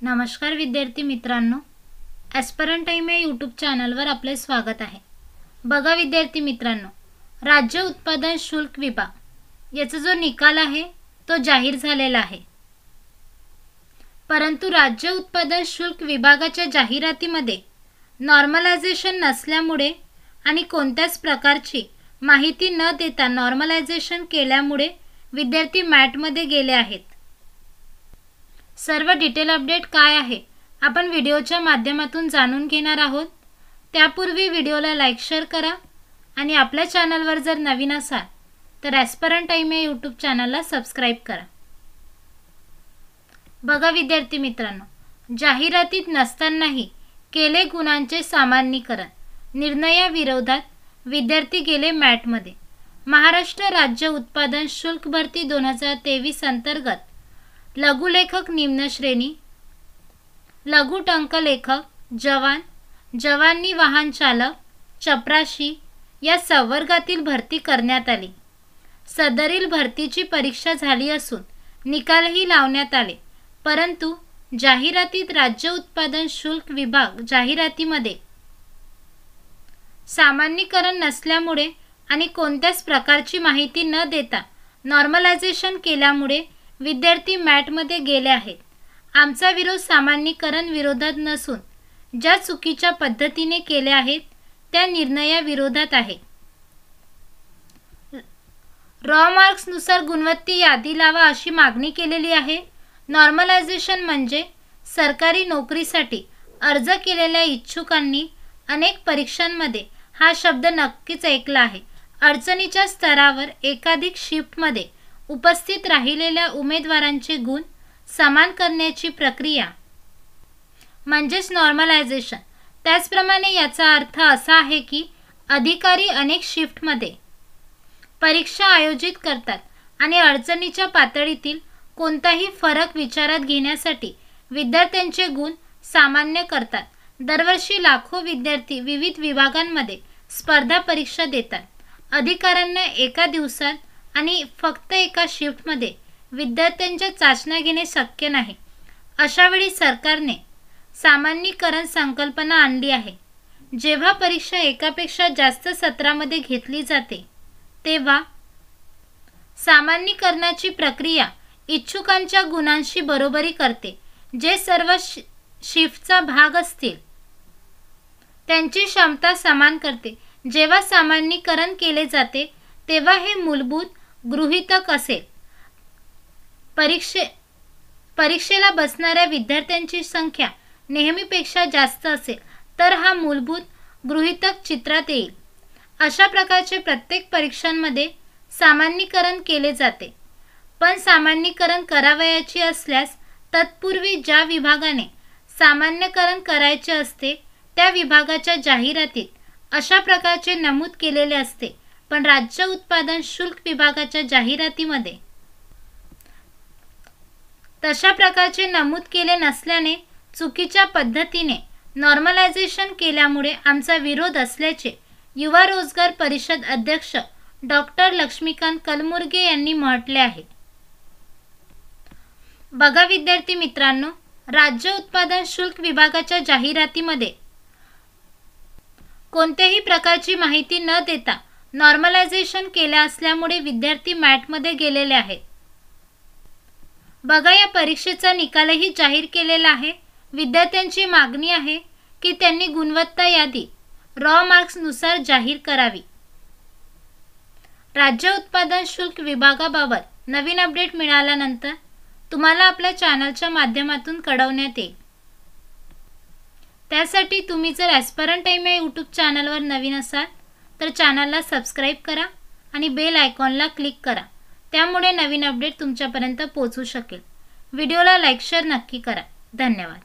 नमस्कार विद्यार्थी मित्रांनो, ॲस्परंट टाइम या यूट्यूब चॅनलवर आपले स्वागत आहे। बघा विद्यार्थी मित्रांनो, राज्य उत्पादन शुल्क विभाग याचा जो निकाल आहे तो जाहीर झालेला आहे। परंतु राज्य उत्पादन शुल्क विभागाच्या जाहिरातीमध्ये नॉर्मलायझेशन नसल्यामुळे आणि कोणत्याच प्रकारची माहिती न देता नॉर्मलायझेशन केल्यामुळे विद्यार्थी मॅटमध्ये गेले आहेत। सर्व डिटेल अपडेट काय आहे आपण व्हिडिओच्या माध्यमातून जाणून घेणार आहोत। त्यापूर्वी व्हिडिओला लाईक शेअर करा आणि आपल्या चॅनलवर जर नवीन असाल तर ॲस्परंट टाइम या यूट्यूब चॅनलला सबस्क्राइब करा। बघा विद्यार्थी मित्रांनो, जाहिरातीत नसतानाही केले गुणांचे सामान्यीकरण, निर्णयाविरोधात विद्यार्थी गेले मॅटमध्ये। महाराष्ट्र राज्य उत्पादन शुल्क भरती 2023 अंतर्गत लघुलेखक निम्न श्रेणी, लघु टंकलेखक, जवान, जवानी वाहन चालक, चपराशी या संवर्गातील भरती करण्यात आली। सदरील भरतीची परीक्षा झाली असून निकालही लावण्यात आले, परंतु जाहिरातीत राज्य उत्पादन शुल्क विभाग जाहिरातीमध्ये सामान्यीकरण नसल्यामुळे आणि कोणत्याच प्रकारची माहिती न देता नॉर्मलायझेशन केल्यामुळे विद्यार्थी मॅटमध्ये गेले आहेत। आमचा विरोध सामान्यीकरण विरोधात नसून ज्या चुकीच्या पद्धतीने केले आहेत त्या निर्णयाविरोधात आहे। रॉ मार्क्स नुसार गुणवत्ता यादी लावा अशी मागणी केलेली आहे। नॉर्मलायझेशन म्हणजे सरकारी नोकरीसाठी अर्ज केलेल्या इच्छुकांनी अनेक परीक्षांमध्ये हा शब्द नक्कीच ऐकला आहे। अडचणीच्या स्तरावर एकाधिक शिफ्टमध्ये उपस्थित राहिलेल्या उमेदवारांचे गुण समान करण्याची प्रक्रिया म्हणजेच नॉर्मलायझेशन। त्याचप्रमाणे याचा अर्थ असा आहे की अधिकारी अनेक शिफ्टमध्ये परीक्षा आयोजित करतात आणि अडचणीच्या पातळीतील कोणताही फरक विचारात घेण्यासाठी विद्यार्थ्यांचे गुण सामान्य करतात। दरवर्षी लाखो विद्यार्थी विविध विभागांमध्ये स्पर्धा परीक्षा देतात। अधिकाऱ्यांना एका दिवसात आणि फक्त एका शिफ्टमध्ये विद्यार्थ्यांच्या चाचण्या घेणे शक्य नाही। अशा वेळी सरकारने सामान्यीकरण संकल्पना आणली आहे। जेव्हा परीक्षा एकापेक्षा जास्त सत्रामध्ये घेतली जाते तेव्हा सामान्यीकरणाची प्रक्रिया इच्छुकांच्या गुणांशी बरोबरी करते। जे सर्व शिफ्टचा भाग असतील त्यांची क्षमता समान करते। जेव्हा सामान्यीकरण केले जाते तेव्हा हे मूलभूत गृहीतक असेल। परीक्षेला बसणाऱ्या विद्यार्थ्यांची संख्या नेहमीपेक्षा जास्त असेल तर हा मूलभूत गृहीतक चित्रात येईल। अशा प्रकारचे प्रत्येक परीक्षांमध्ये सामान्यीकरण केले जाते, पण सामान्यीकरण करावयाचे असल्यास तत्पूर्वी ज्या विभागाने सामान्यीकरण करायचे असते त्या विभागाच्या जाहिरातीत अशा प्रकारचे नमूद केलेले असते, पण राज्य उत्पादन शुल्क विभागाच्या जाहिरातीमध्ये तशा प्रकारचे नमूद केले नसल्याने चुकीच्या पद्धतीने नॉर्मलायझेशन केल्यामुळे आमचा विरोध असल्याचे युवा रोजगार परिषद अध्यक्ष डॉक्टर लक्ष्मीकांत कलमुर्गे यांनी म्हटले आहे। बघा विद्यार्थी मित्रांनो, राज्य उत्पादन शुल्क विभागाच्या जाहिरातीमध्ये कोणत्याही प्रकारची माहिती न देता नॉर्मलायझेशन केले असल्यामुळे विद्यार्थी मॅटमध्ये गेलेले आहेत। बघा, या परीक्षेचा निकालही जाहीर केलेला आहे। विद्यार्थ्यांची मागणी आहे की त्यांनी गुणवत्ता यादी रॉ मार्क्स नुसार जाहीर करावी। राज्य उत्पादन शुल्क विभागाबाबत नवीन अपडेट मिळाल्यानंतर तुम्हाला आपल्या चॅनलच्या माध्यमातून कळवण्यात येईल। त्यासाठी तुम्ही जर ॲस्परंट टाइम या यूट्यूब चॅनलवर नवीन असाल तर चॅनलला सबस्क्राइब करा आणि बेल आयकॉनला क्लिक करा, त्यामुळे नवीन अपडेट तुमच्यापर्यंत पोहोचू शकेल। व्हिडिओला लाईक शेअर नक्की करा। धन्यवाद।